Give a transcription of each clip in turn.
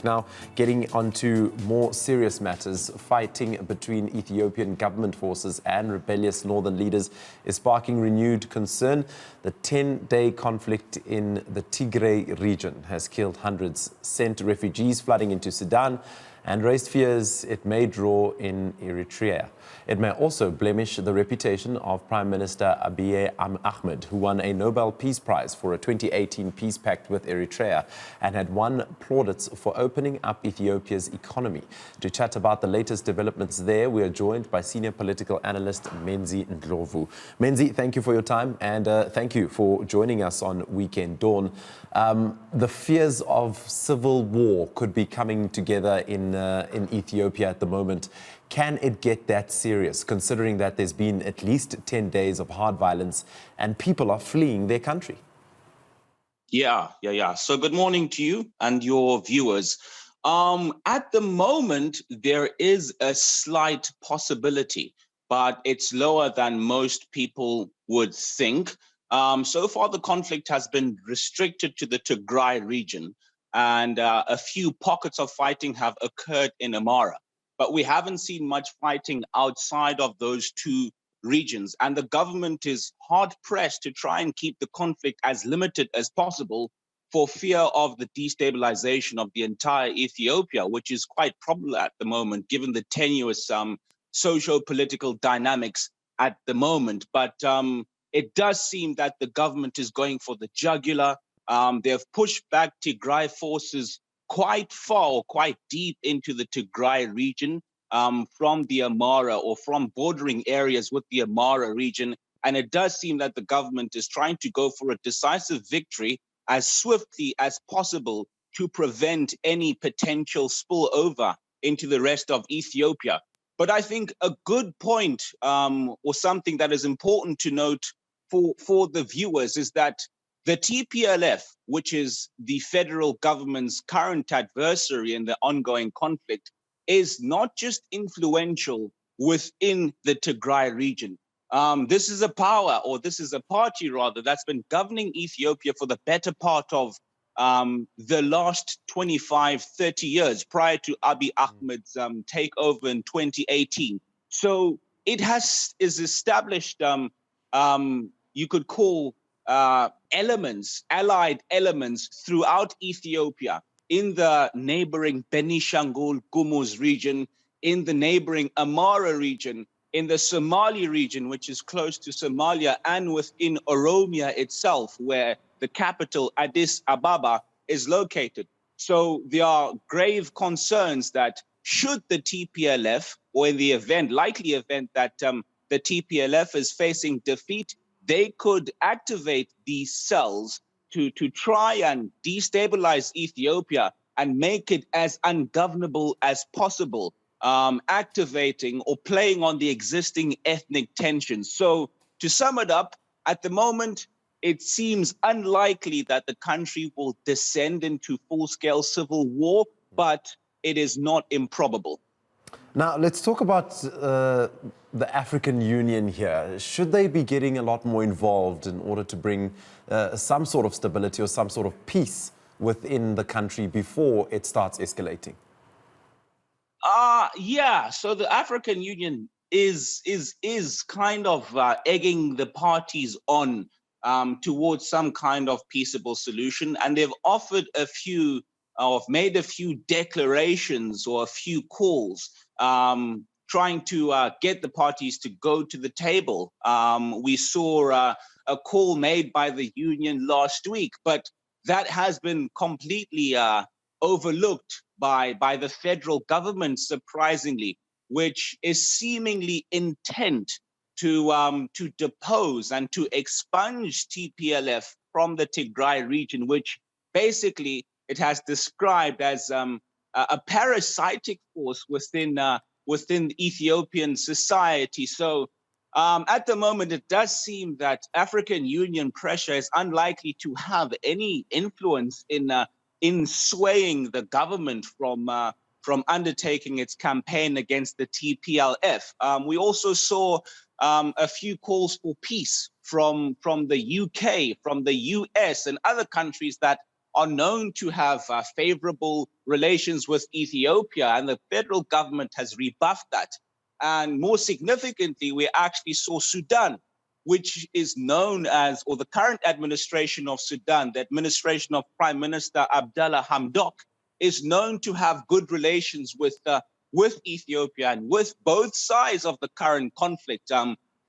Now, getting onto more serious matters, fighting between Ethiopian government forces and rebellious northern leaders is sparking renewed concern. The 10-day conflict in the Tigray region has killed hundreds, sent refugees flooding into Sudan, and raised fears it may draw in Eritrea. It may also blemish the reputation of Prime Minister Abiy Ahmed, who won a Nobel Peace Prize for a 2018 peace pact with Eritrea and had won plaudits for opening up Ethiopia's economy. To chat about the latest developments there, we are joined by senior political analyst Menzi Ndlovhu. Menzi, thank you for your time and thank you for joining us on Weekend Dawn. The fears of civil war could be coming together in Ethiopia at the moment. Can it get that serious, considering that there's been at least 10 days of hard violence and people are fleeing their country? Yeah. So good morning to you and your viewers. At the moment, there is a slight possibility, but it's lower than most people would think. So far, the conflict has been restricted to the Tigray region, and a few pockets of fighting have occurred in Amara. But we haven't seen much fighting outside of those two regions. And the government is hard pressed to try and keep the conflict as limited as possible for fear of the destabilization of the entire Ethiopia, which is quite probable at the moment, given the tenuous socio-political dynamics at the moment. But it does seem that the government is going for the jugular. They've pushed back Tigray forces quite far or quite deep into the Tigray region from the Amara or from bordering areas with the Amara region. And it does seem that the government is trying to go for a decisive victory as swiftly as possible to prevent any potential spillover into the rest of Ethiopia. But I think a good point or something that is important to note for the viewers is that the TPLF, which is the federal government's current adversary in the ongoing conflict, is not just influential within the Tigray region. This is a power, or this is a party rather, that's been governing Ethiopia for the better part of the last 25, 30 years prior to Abiy Ahmed's takeover in 2018. So it is established, you could call allied elements throughout Ethiopia, in the neighboring Benishangul Gumuz region, in the neighboring Amara region, in the Somali region, which is close to Somalia, and within Oromia itself, where the capital Addis Ababa is located. So there are grave concerns that should the TPLF, or in the likely event that the TPLF is facing defeat, they could activate these cells to try and destabilize Ethiopia and make it as ungovernable as possible, activating or playing on the existing ethnic tensions. So to sum it up, at the moment, it seems unlikely that the country will descend into full-scale civil war, but it is not improbable. Now, let's talk about the African Union here. Should they be getting a lot more involved in order to bring some sort of stability or some sort of peace within the country before it starts escalating? Yeah. So the African Union is kind of egging the parties on towards some kind of peaceable solution, and they've offered made a few declarations or a few calls, trying to get the parties to go to the table. We saw a call made by the union last week, but that has been completely overlooked by the federal government, surprisingly, which is seemingly intent to depose and to expunge TPLF from the Tigray region, which basically it has described as a parasitic force within Ethiopian society. So at the moment, it does seem that African Union pressure is unlikely to have any influence in swaying the government from undertaking its campaign against the TPLF. We also saw a few calls for peace from the UK, from the US, and other countries that are known to have favorable relations with Ethiopia, and the federal government has rebuffed that. And more significantly, we actually saw Sudan, which is known as, or the current administration of Sudan, the administration of Prime Minister Abdallah Hamdok, is known to have good relations with Ethiopia and with both sides of the current conflict,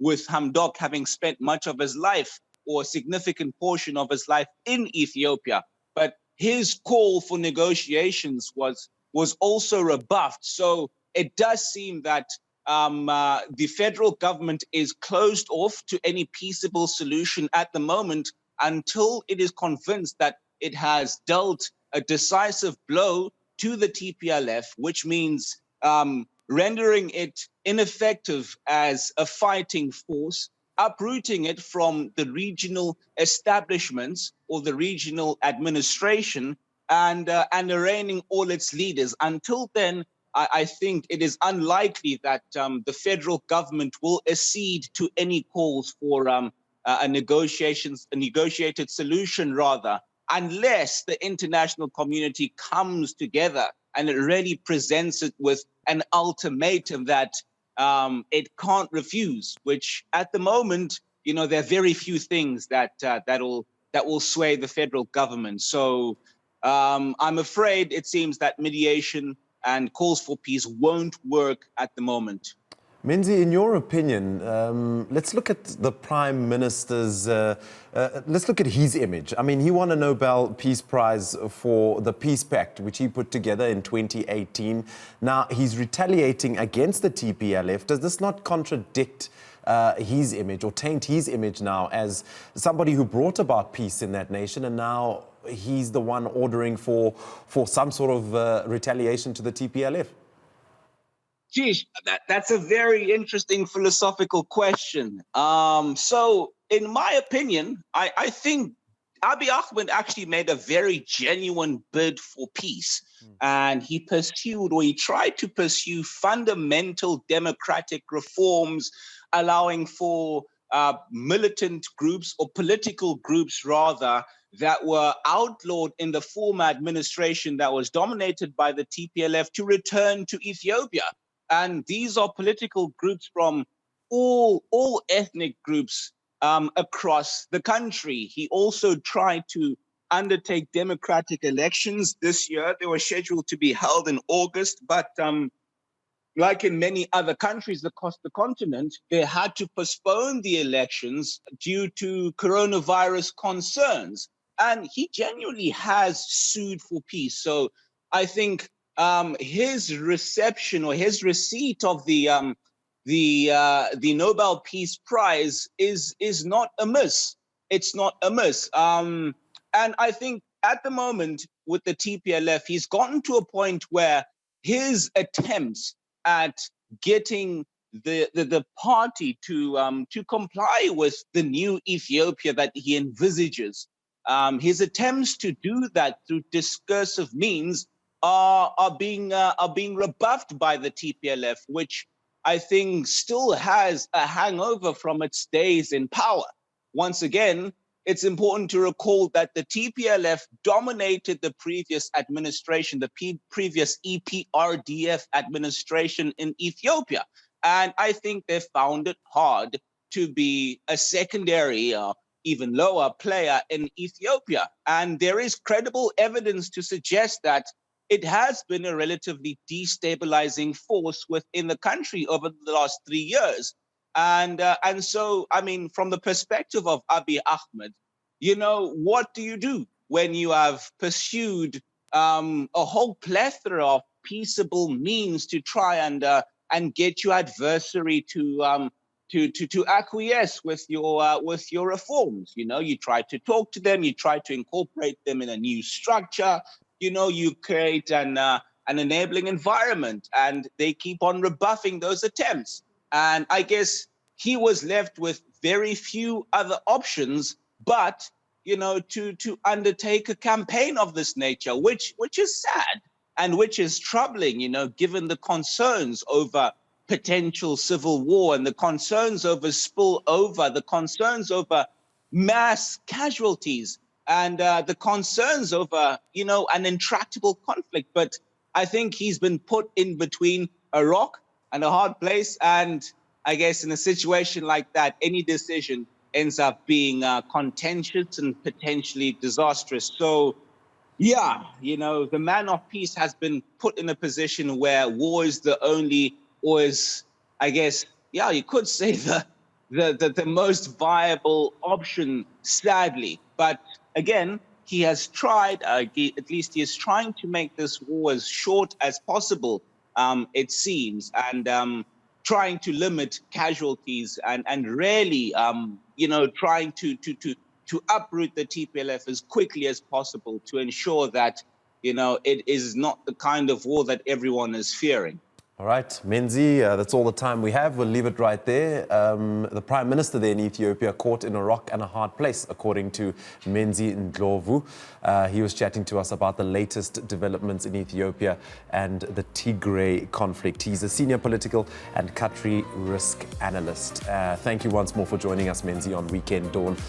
with Hamdok having spent much of his life or a significant portion of his life in Ethiopia. But his call for negotiations was also rebuffed. So it does seem that the federal government is closed off to any peaceable solution at the moment until it is convinced that it has dealt a decisive blow to the TPLF, which means rendering it ineffective as a fighting force, uprooting it from the regional establishments or the regional administration, and arraigning all its leaders. Until then, I think it is unlikely that the federal government will accede to any calls for a negotiated solution, rather, unless the international community comes together and it really presents it with an ultimatum that it can't refuse. Which, at the moment, there are very few things that will sway the federal government. So I'm afraid it seems that mediation and calls for peace won't work at the moment. Menzi, in your opinion, let's look at the Prime Minister's, let's look at his image. I mean, he won a Nobel Peace Prize for the Peace Pact, which he put together in 2018. Now, he's retaliating against the TPLF. Does this not contradict his image or taint his image now as somebody who brought about peace in that nation, and now he's the one ordering for some sort of retaliation to the TPLF? Geez, that's a very interesting philosophical question. So, in my opinion, I think Abiy Ahmed actually made a very genuine bid for peace. And he tried to pursue fundamental democratic reforms, allowing for militant groups, or political groups rather, that were outlawed in the former administration that was dominated by the TPLF to return to Ethiopia. And these are political groups from all ethnic groups across the country. He also tried to undertake democratic elections this year. They were scheduled to be held in August, but like in many other countries across the continent, they had to postpone the elections due to coronavirus concerns. And he genuinely has sued for peace. So I think his reception or his receipt of the Nobel Peace Prize is not amiss. It's not amiss. And I think at the moment with the TPLF, he's gotten to a point where his attempts at getting the party to comply with the new Ethiopia that he envisages, his attempts to do that through discursive means are being rebuffed by the TPLF, which I think still has a hangover from its days in power. Once again, it's important to recall that the TPLF dominated the previous administration, the previous EPRDF administration in Ethiopia. And I think they found it hard to be a secondary or even lower player in Ethiopia. And there is credible evidence to suggest that it has been a relatively destabilizing force within the country over the last 3 years. And so, I mean, from the perspective of Abiy Ahmed, what do you do when you have pursued a whole plethora of peaceable means to try and get your adversary to acquiesce with your reforms? You try to talk to them, you try to incorporate them in a new structure. You create an enabling environment, and they keep on rebuffing those attempts. And I guess he was left with very few other options but to undertake a campaign of this nature, which is sad and which is troubling, given the concerns over potential civil war and the concerns over spillover, the concerns over mass casualties. and the concerns over, an intractable conflict. But I think he's been put in between a rock and a hard place. And I guess in a situation like that, any decision ends up being contentious and potentially disastrous. So, yeah, the man of peace has been put in a position where war is the only, or is, I guess, yeah, you could say the most viable option, sadly. But again, he has tried, at least he is trying to make this war as short as possible, it seems, and trying to limit casualties and really, trying to uproot the TPLF as quickly as possible to ensure that, it is not the kind of war that everyone is fearing. All right, Menzi, that's all the time we have. We'll leave it right there. The Prime Minister there in Ethiopia caught in a rock and a hard place, according to Menzi Ndlovhu. He was chatting to us about the latest developments in Ethiopia and the Tigray conflict. He's a senior political and country risk analyst. Thank you once more for joining us, Menzi, on Weekend Dawn.